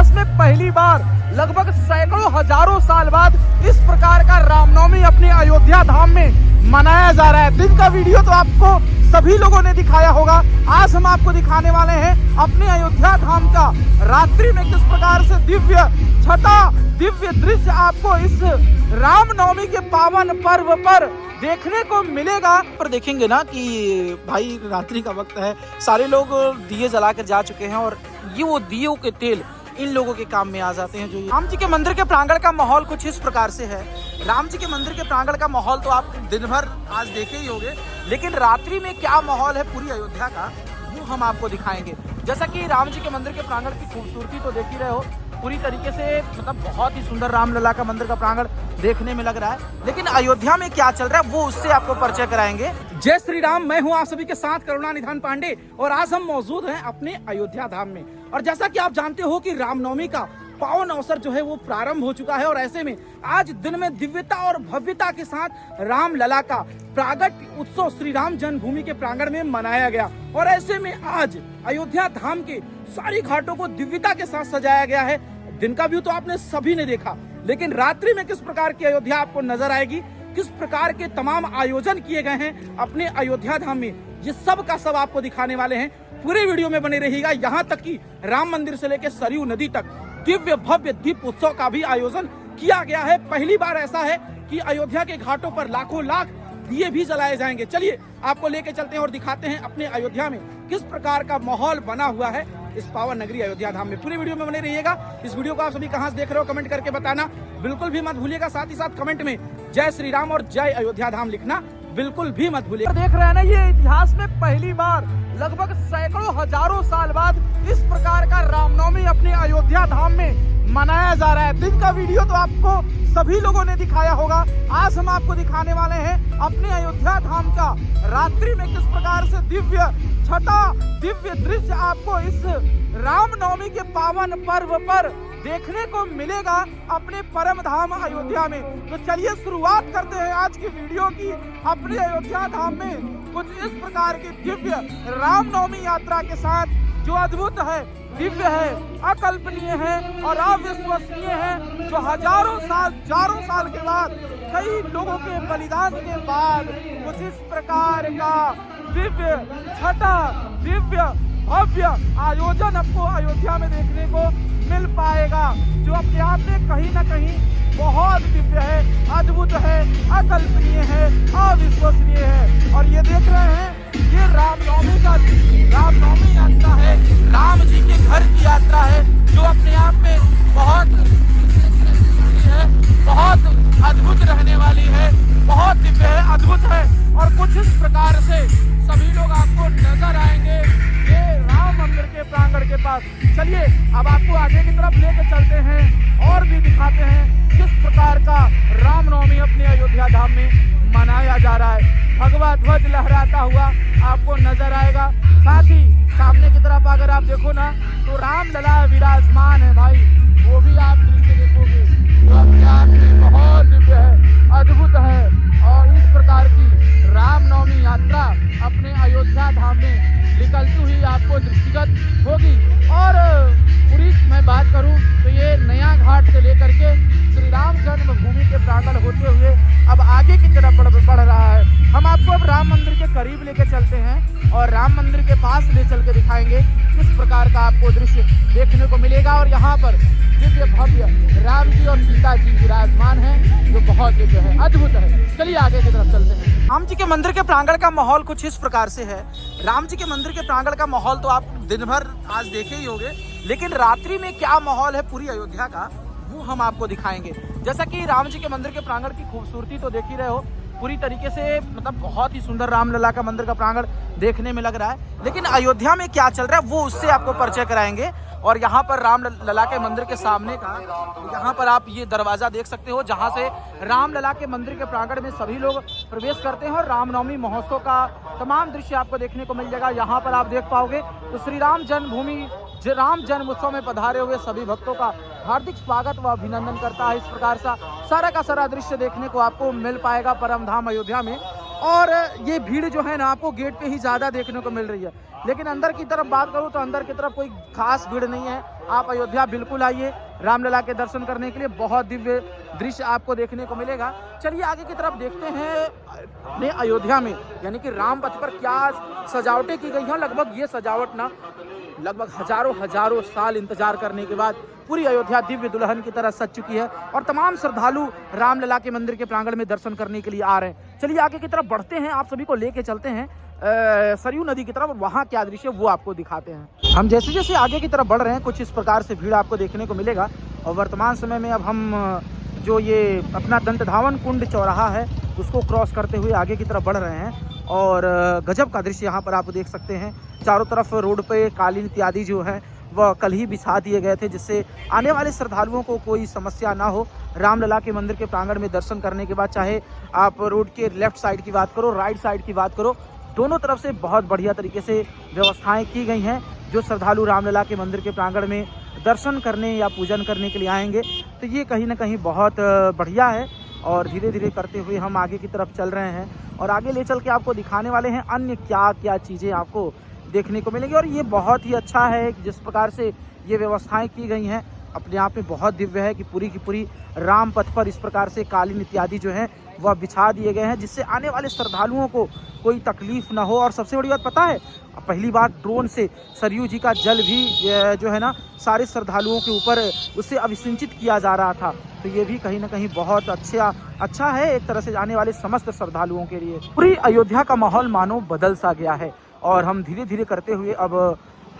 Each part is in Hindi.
इतिहास में पहली बार लगभग सैकड़ों हजारों साल बाद इस प्रकार का रामनवमी अपने अयोध्या धाम में मनाया जा रहा है। दिन का वीडियो तो आपको सभी लोगों ने दिखाया होगा। आज हम आपको दिखाने वाले हैं अपने अयोध्या धाम का रात्रि में किस प्रकार से दिव्य दृश्य आपको इस रामनवमी के पावन पर्व पर देखने को मिलेगा। पर देखेंगे ना कि भाई रात्रि का वक्त है, सारे लोग दिए जलाकर जा चुके हैं और ये वो दियों के तेल इन लोगों के काम में आ जाते हैं। जो राम जी के मंदिर के प्रांगण का माहौल कुछ इस प्रकार से है। राम जी के मंदिर के प्रांगण का माहौल तो आप दिन भर आज देखे ही होंगे, लेकिन रात्रि में क्या माहौल है पूरी अयोध्या का वो हम आपको दिखाएंगे। जैसा कि राम जी के मंदिर के प्रांगण की खूबसूरती तो देख ही रहे हो, पूरी तरीके से मतलब बहुत ही सुंदर रामलला का मंदिर का प्रांगण देखने में लग रहा है, लेकिन अयोध्या में क्या चल रहा है वो उससे आपको परिचय कराएंगे। जय श्री राम, मैं हूं आप सभी के साथ करुणा निधान पांडे और आज हम मौजूद हैं अपने अयोध्या धाम में। और जैसा कि आप जानते हो कि रामनवमी का पावन अवसर जो है वो प्रारंभ हो चुका है और ऐसे में आज दिन में दिव्यता और भव्यता के साथ रामलला का प्रागट्य उत्सव श्री राम जन्मभूमि के प्रांगण में मनाया गया। और ऐसे में आज अयोध्या धाम के सारी घाटों को दिव्यता के साथ सजाया गया है। दिन का व्यू तो आपने सभी ने देखा, लेकिन रात्रि में किस प्रकार की अयोध्या आपको नजर आएगी, किस प्रकार के तमाम आयोजन किए गए हैं अपने अयोध्या धाम में, ये सब का सब आपको दिखाने वाले हैं। पूरे वीडियो में बने रहिएगा। यहाँ तक कि राम मंदिर से लेकर सरयू नदी तक दिव्य भव्य दीप उत्सव का भी आयोजन किया गया है। पहली बार ऐसा है कि अयोध्या के घाटों पर लाखों लाख दिए भी जलाए जाएंगे। चलिए आपको लेके चलते हैं और दिखाते हैं अपने अयोध्या में किस प्रकार का माहौल बना हुआ है इस पावन नगरी अयोध्या धाम में। पूरी वीडियो में बने रहिएगा। इस वीडियो को आप सभी कहां से देख रहे हो कमेंट करके बताना बिल्कुल भी मत भूलिएगा। साथ ही साथ कमेंट में जय श्री राम और जय अयोध्या धाम लिखना बिल्कुल भी मत भूलिएगा। देख रहे हैं ना, ये इतिहास में पहली बार लगभग सैकड़ों हजारों साल बाद इस प्रकार का रामनवमी अपने अयोध्या धाम में मनाया जा रहा है। दिन का वीडियो तो आपको सभी लोगों ने दिखाया होगा। आज हम आपको दिखाने वाले हैं अपने अयोध्या धाम का रात्रि में किस प्रकार से दिव्य दृश्य आपको इस रामनवमी के पावन पर्व पर देखने को मिलेगा अपने परम धाम अयोध्या में। तो चलिए शुरुआत करते हैं आज की वीडियो की। अपने अयोध्या धाम में कुछ इस प्रकार की दिव्य रामनवमी यात्रा के साथ जो अद्भुत है, दिव्य है, अकल्पनीय है और अविश्वसनीय है, जो हजारों साल के बाद कई लोगों के बलिदान के बाद कुछ इस प्रकार का दिव्य भव्य आयोजन आपको अयोध्या में देखने को मिल पाएगा, जो अपने आप में कहीं ना कहीं बहुत दिव्य है, अद्भुत है, अकल्पनीय है, अविश्वसनीय है। और ये देख रहे हैं, ये रामनवमी यात्रा है, राम जी के घर की यात्रा है, जो अपने आप में बहुत है, बहुत अद्भुत रहने वाली है, बहुत दिव्य है, अद्भुत है। और कुछ इस प्रकार से सभी लोग आपको नजर आएंगे ये राम मंदिर के प्रांगण के पास। चलिए अब आपको आगे की तरफ लेकर चलते हैं और भी दिखाते हैं किस प्रकार का रामनवमी अपने अयोध्या धाम में मनाया जा रहा है। भगवा ध्वज लहराता हुआ आपको नजर आएगा। साथ ही सामने की तरफ अगर आप देखो ना तो रामलला विराजमान है भाई, वो भी आप दृश्य देखोगे जो अपने आप में बहुत दिव्य है, अद्भुत है। और इस प्रकार की रामनवमी यात्रा अपने अयोध्या धाम में निकलती हुई आपको दृष्टिगत होगी। और पूरी मैं बात करूं तो ये नया घाट से लेकर के श्री राम जन्मभूमि के प्रांगण होते हुए अब आगे की तरफ बढ़ रहा है। हम आपको अब राम मंदिर के करीब लेके चलते हैं और राम मंदिर के पास ले चल के दिखाएंगे किस प्रकार का आपको दृश्य देखने को मिलेगा। और यहाँ पर दिव्य भव्य राम जी और सीता जी विराजमान हैं, जो बहुत दिव्य है, अद्भुत है। चलिए आगे की तरफ चलते हैं। राम जी के मंदिर के प्रांगण का माहौल कुछ इस प्रकार से है। राम जी के मंदिर के प्रांगण का माहौल तो आप दिन भर आज देखे ही होंगे, लेकिन रात्रि में क्या माहौल है पूरी अयोध्या का वो हम आपको दिखाएंगे। जैसा कि राम जी के मंदिर के प्रांगण की खूबसूरती तो देख ही रहे हो, पूरी तरीके से मतलब बहुत ही सुंदर रामलला का मंदिर का प्रांगण देखने में लग रहा है, लेकिन अयोध्या में क्या चल रहा है वो उससे आपको परिचय कराएंगे। और यहाँ पर रामलला के मंदिर के सामने का यहाँ पर आप ये दरवाजा देख सकते हो, जहाँ से रामलला के मंदिर के प्रांगण में सभी लोग प्रवेश करते हैं और रामनवमी महोत्सव का तमाम दृश्य आपको देखने को मिल जाएगा। यहाँ पर आप देख पाओगे तो श्री राम जन्मभूमि राम जन्म उत्सव में पधारे हुए सभी भक्तों का हार्दिक स्वागत व अभिनंदन करता है। इस प्रकार सा सारा का सारा दृश्य देखने को आपको मिल पाएगा परम धाम अयोध्या में। और ये भीड़ जो है ना आपको गेट पे ही ज्यादा देखने को मिल रही है, लेकिन अंदर की तरफ बात करूं तो अंदर की तरफ कोई खास भीड़ नहीं है। आप अयोध्या बिल्कुल आइए रामलला के दर्शन करने के लिए, बहुत दिव्य दृश्य आपको देखने को मिलेगा। चलिए आगे की तरफ देखते हैं अपने अयोध्या में, यानी कि राम पथ पर क्या सजावटें की गई हैं। लगभग ये सजावट ना लगभग हजारों साल इंतजार करने के बाद पूरी अयोध्या दिव्य दुल्हन की तरह सज चुकी है और तमाम श्रद्धालु रामलला के मंदिर के प्रांगण में दर्शन करने के लिए आ रहे हैं। चलिए आगे की तरफ बढ़ते हैं, आप सभी को लेके चलते हैं सरयू नदी की तरफ, वहाँ क्या दृश्य वो आपको दिखाते हैं। हम जैसे जैसे आगे की तरफ बढ़ रहे हैं कुछ इस प्रकार से भीड़ आपको देखने को मिलेगा। और वर्तमान समय में अब हम जो ये अपना दंतधावन कुंड चौराहा है उसको क्रॉस करते हुए आगे की तरफ बढ़ रहे हैं और गजब का दृश्य यहाँ पर आप देख सकते हैं। चारों तरफ रोड पे कालीन इत्यादि जो है वह कल ही बिछा दिए गए थे, जिससे आने वाले श्रद्धालुओं को कोई समस्या ना हो। रामलला के मंदिर के प्रांगण में दर्शन करने के बाद चाहे आप रोड के लेफ्ट साइड की बात करो, राइट साइड की बात करो, दोनों तरफ से बहुत बढ़िया तरीके से व्यवस्थाएं की गई हैं। जो श्रद्धालु रामलला के मंदिर के प्रांगण में दर्शन करने या पूजन करने के लिए आएंगे तो ये कहीं ना कहीं बहुत बढ़िया है। और धीरे धीरे करते हुए हम आगे की तरफ चल रहे हैं और आगे ले चल के आपको दिखाने वाले हैं अन्य क्या क्या चीज़ें आपको देखने को मिलेंगी। और ये बहुत ही अच्छा है कि जिस प्रकार से ये व्यवस्थाएं की गई हैं अपने आप में बहुत दिव्य है कि पूरी की पूरी राम पथ पर इस प्रकार से कालीन इत्यादि जो है वह बिछा दिए गए हैं, जिससे आने वाले श्रद्धालुओं को कोई तकलीफ ना हो। और सबसे बड़ी बात पता है, पहली बार ड्रोन से सरयू जी का जल भी जो है ना सारे श्रद्धालुओं के ऊपर उससे अभिसिंचित किया जा रहा था, तो ये भी कहीं ना कहीं बहुत अच्छा है एक तरह से आने वाले समस्त श्रद्धालुओं के लिए। पूरी अयोध्या का माहौल मानो बदल सा गया है और हम धीरे धीरे करते हुए अब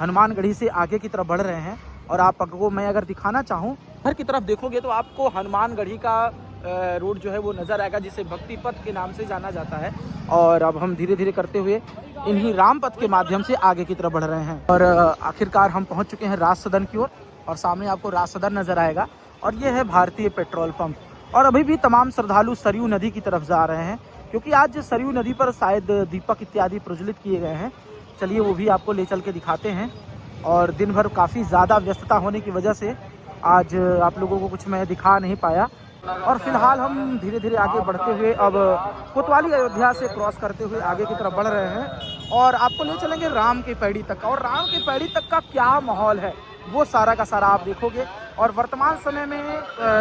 हनुमानगढ़ी से आगे की तरफ बढ़ रहे हैं। और आपको मैं अगर दिखाना चाहूँ, घर की तरफ देखोगे तो आपको हनुमानगढ़ी का रोड जो है वो नज़र आएगा, जिसे भक्ति पथ के नाम से जाना जाता है। और अब हम धीरे धीरे करते हुए इन्हीं राम पथ के माध्यम से आगे की तरफ बढ़ रहे हैं और आखिरकार हम पहुंच चुके हैं राज सदन की ओर। और सामने आपको राज सदन नज़र आएगा और ये है भारतीय पेट्रोल पंप। और अभी भी तमाम श्रद्धालु सरयू नदी की तरफ जा रहे हैं क्योंकि आज सरयू नदी पर शायद दीपक इत्यादि प्रज्वलित किए गए हैं। चलिए वो भी आपको ले चल के दिखाते हैं। और दिन भर काफ़ी ज़्यादा व्यस्तता होने की वजह से आज आप लोगों को कुछ मैं दिखा नहीं पाया। और फिलहाल हम धीरे धीरे आगे बढ़ते हुए अब कोतवाली अयोध्या से क्रॉस करते हुए आगे की तरफ बढ़ रहे हैं और आपको ले चलेंगे राम के पैड़ी तक। और राम के पैड़ी तक का क्या माहौल है वो सारा का सारा आप देखोगे। और वर्तमान समय में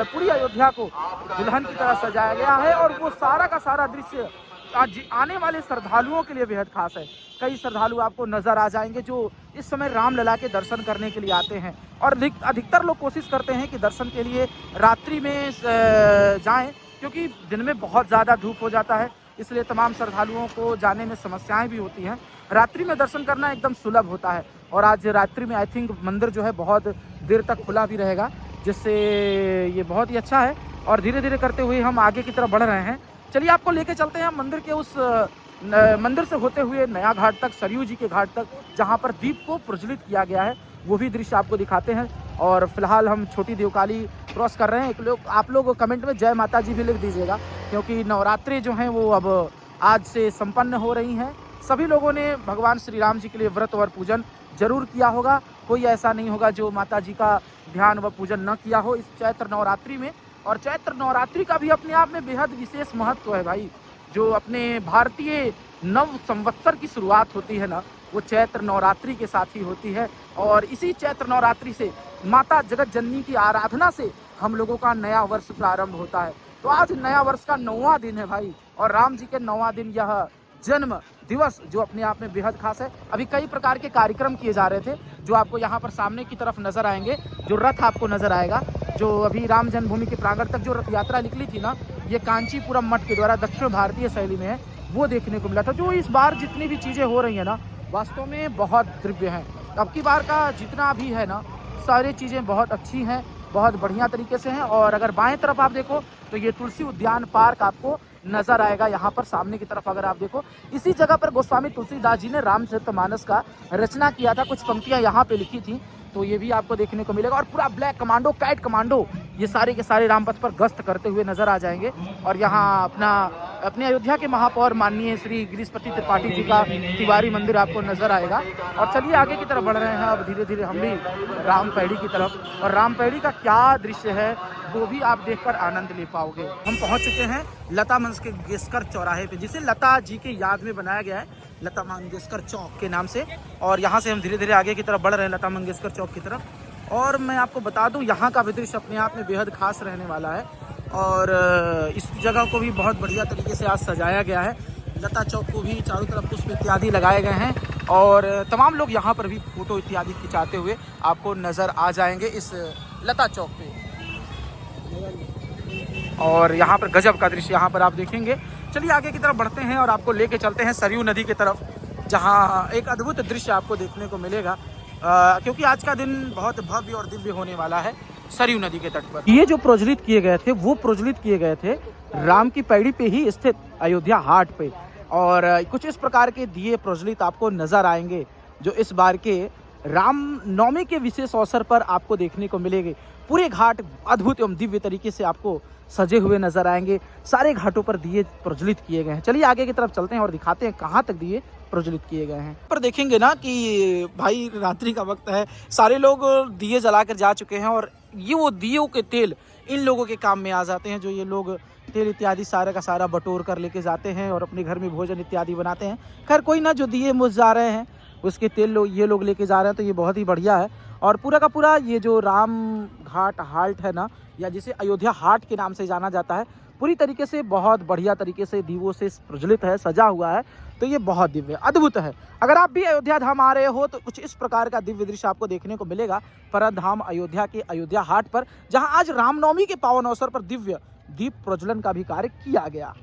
पूरी अयोध्या को दुल्हन की तरह सजाया गया है और वो सारा का सारा दृश्य आज आने वाले श्रद्धालुओं के लिए बेहद खास है। कई श्रद्धालु आपको नजर आ जाएंगे जो इस समय रामलला के दर्शन करने के लिए आते हैं और अधिकतर लोग कोशिश करते हैं कि दर्शन के लिए रात्रि में जाएं, क्योंकि दिन में बहुत ज़्यादा धूप हो जाता है, इसलिए तमाम श्रद्धालुओं को जाने में समस्याएं भी होती हैं। रात्रि में दर्शन करना एकदम सुलभ होता है और आज रात्रि में आई थिंक मंदिर जो है बहुत देर तक खुला भी रहेगा, जिससे ये बहुत ही अच्छा है। और धीरे धीरे करते हुए हम आगे की तरफ बढ़ रहे हैं। चलिए आपको लेके चलते हैं मंदिर के उस मंदिर से होते हुए नया घाट तक, सरयू जी के घाट तक, जहां पर दीप को प्रज्वलित किया गया है, वो भी दृश्य आपको दिखाते हैं। और फिलहाल हम छोटी देवकाली क्रॉस कर रहे हैं। आप लोग कमेंट में जय माता जी भी लिख दीजिएगा, क्योंकि नवरात्रि जो हैं वो अब आज से संपन्न हो रही हैं। सभी लोगों ने भगवान श्री राम जी के लिए व्रत और पूजन जरूर किया होगा, कोई ऐसा नहीं होगा जो माता जी का ध्यान व पूजन न किया हो इस चैत्र नवरात्रि में। और चैत्र नवरात्रि का भी अपने आप में बेहद विशेष महत्व है भाई। जो अपने भारतीय नव संवत्सर की शुरुआत होती है ना, वो चैत्र नवरात्रि के साथ ही होती है। और इसी चैत्र नवरात्रि से माता जगत जननी की आराधना से हम लोगों का नया वर्ष प्रारंभ होता है। तो आज नया वर्ष का 9वां दिन है भाई, और राम जी के 9वां दिन यह जन्म दिवस जो अपने आप में बेहद खास है। अभी कई प्रकार के कार्यक्रम किए जा रहे थे जो आपको यहाँ पर सामने की तरफ नजर आएंगे। जो रथ आपको नजर आएगा, जो अभी राम जन्मभूमि के प्रांगण तक जो रथ यात्रा निकली थी ना, ये कांचीपुरम मठ के द्वारा दक्षिण भारतीय शैली में है, वो देखने को मिला था। जो इस बार जितनी भी चीज़ें हो रही है ना, वास्तव में बहुत दिव्य हैं। अब की बार का जितना भी है ना, सारी चीज़ें बहुत अच्छी हैं, बहुत बढ़िया तरीके से हैं। और अगर बाएं तरफ आप देखो तो ये तुलसी उद्यान पार्क आपको नजर आएगा। यहाँ पर सामने की तरफ अगर आप देखो, इसी जगह पर गोस्वामी तुलसीदास जी ने रामचरितमानस का रचना किया था। कुछ पंक्तियाँ यहाँ पे लिखी थी, तो ये भी आपको देखने को मिलेगा। और पूरा ब्लैक कमांडो, कैट कमांडो, ये सारे के सारे रामपथ पर गश्त करते हुए नजर आ जाएंगे। और यहाँ अपने अयोध्या के महापौर माननीय श्री गिरीशपति त्रिपाठी जी का तिवारी मंदिर आपको नजर आएगा। और चलिए आगे की तरफ बढ़ रहे हैं अब धीरे धीरे हम भी रामपेड़ी की तरफ। और रामपेड़ी का क्या दृश्य है वो भी आप देखकर आनंद ले पाओगे। हम पहुंच चुके हैं लता मंगेशकर चौराहे पे, जिसे लता जी के याद में बनाया गया है। लता मंगेशकर चौक के नाम से। और यहाँ से हम धीरे धीरे आगे की तरफ बढ़ रहे हैं लता मंगेशकर चौक की तरफ। और मैं आपको बता दूँ यहाँ का भी दृश्य अपने आप में बेहद खास रहने वाला है। और इस जगह को भी बहुत बढ़िया तरीके से आज सजाया गया है। लता चौक को भी चारों तरफ पुष्प इत्यादि लगाए गए हैं और तमाम लोग यहाँ पर भी फोटो इत्यादि खिंचाते हुए आपको नज़र आ जाएंगे इस लता चौक पे। और यहाँ पर गजब का दृश्य यहाँ पर आप देखेंगे। चलिए आगे की तरफ बढ़ते हैं और आपको लेके चलते हैं सरयू नदी की तरफ, जहाँ एक अद्भुत दृश्य आपको देखने को मिलेगा। क्योंकि आज का दिन बहुत भव्य और दिव्य होने वाला है सरयू नदी के तट पर। ये जो प्रज्वलित किए गए थे वो प्रज्वलित किए गए थे राम की पैड़ी पे ही स्थित अयोध्या हाट पे। और कुछ इस प्रकार के दिए प्रज्वलित आपको नजर आएंगे जो इस बार के रामनवमी के विशेष अवसर पर आपको देखने को मिलेंगे। पूरे घाट अद्भुत एवं दिव्य तरीके से आपको सजे हुए नजर आएंगे। सारे घाटों पर दिए प्रज्वलित किए गए हैं। चलिए आगे की तरफ चलते हैं और दिखाते हैं कहाँ तक दिए प्रज्वलित किए गए हैं। पर देखेंगे ना कि भाई रात्रि का वक्त है, सारे लोग दिए जलाकर जा चुके हैं और ये वो दियों के तेल इन लोगों के काम में आ जाते हैं, जो ये लोग तेल इत्यादि सारा का सारा बटोर कर लेके जाते हैं और अपने घर में भोजन इत्यादि बनाते हैं। खैर कोई ना, जो दिए मुझ जा रहे हैं उसके तेल ये लोग लेके जा रहे हैं, तो ये बहुत ही बढ़िया है। और पूरा का पूरा ये जो राम घाट हाट है ना, या जिसे अयोध्या हाट के नाम से जाना जाता है, पूरी तरीके से बहुत बढ़िया तरीके से दीवों से प्रज्वलित है, सजा हुआ है। तो ये बहुत दिव्य अद्भुत है। अगर आप भी अयोध्या धाम आ रहे हो तो कुछ इस प्रकार का दिव्य दृश्य आपको देखने को मिलेगा परधाम अयोध्या के अयोध्या हाट पर, जहां आज रामनवमी के पावन अवसर पर दिव्य दीप प्रज्वलन का भी कार्य किया गया।